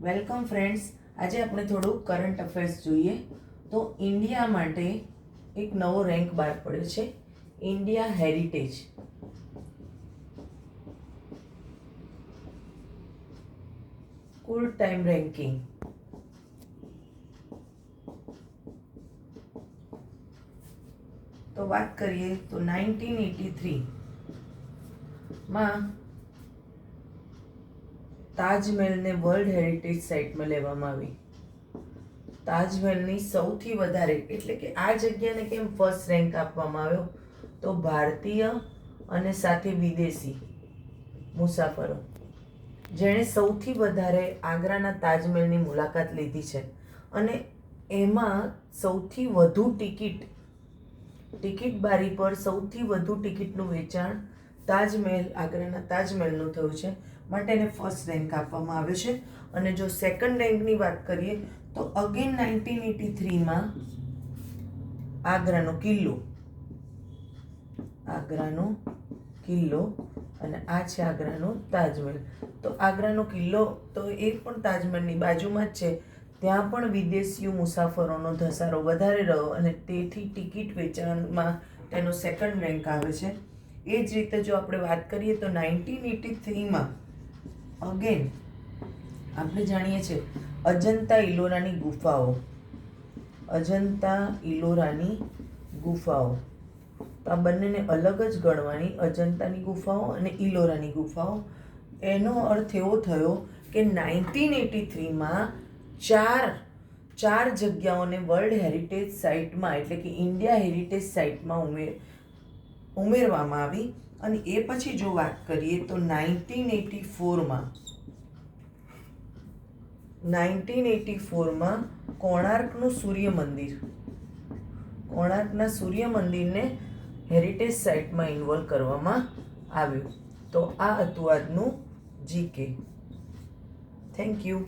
Welcome friends. આજે આપણે થોડું કરંટ અફેર્સ જોઈએ. તો ઇન્ડિયા માટે એક નવો રેન્ક બહાર પડ્યો છે, ઇન્ડિયા હેરિટેજ. કુલ ટાઈમ રેન્કિંગ. તો વાત કરીએ તો 1983 માં તાજમહેલને વર્લ્ડ હેરિટેજ સાઇટમાં લેવામાં આવી. તાજમહેલની સૌથી વધારે એટલે કે આ જગ્યાને કેમ ફર્સ્ટ રેન્ક આપવામાં આવ્યો, તો ભારતીય અને સાથે વિદેશી મુસાફરો જેણે સૌથી વધારે આગ્રાના તાજમહેલની મુલાકાત લીધી છે અને એમાં સૌથી વધુ ટિકિટ બારી પર સૌથી વધુ ટિકિટનું વેચાણ આગ્રાના તાજમહેલનું થયું છે, માટે એને ફર્સ્ટ રેન્ક આપવામાં આવ્યો છે. અને જો સેકન્ડ રેન્કની વાત કરીએ તો અગેન 1983માં આગ્રાનો કિલ્લો અને આ છે આગ્રાનો તાજમહેલ. તો આગ્રાનો કિલ્લો તો એ પણ તાજમહેલની બાજુમાં જ છે, ત્યાં પણ વિદેશીઓ મુસાફરોનો ધસારો વધારે રહ્યો અને તેથી ટિકિટ વેચાણમાં તેનો સેકન્ડ રેન્ક આવે છે. એ જ રીતે જો આપણે વાત કરીએ તો 1983માં અગેન આપણે જાણીએ છીએ અજંતા ઇલોરાની ગુફાઓ. તો આ બંનેને અલગ જ ગણવાની, અજંતાની ગુફાઓ અને ઇલોરાની ગુફાઓ. એનો અર્થ એવો થયો કે 1983માં ચાર જગ્યાઓને વર્લ્ડ હેરિટેજ સાઇટમાં એટલે કે ઇન્ડિયા હેરિટેજ સાઇટમાં ઉમેરવામાં આવી. અને એ પછી જો વાત કરીએ તો 1984માં કોણાર્કના સૂર્ય મંદિરને હેરિટેજ સાઇટમાં ઇન્વોલ્વ કરવામાં આવ્યું. તો આ હતું આજનું જીકે. Thank you.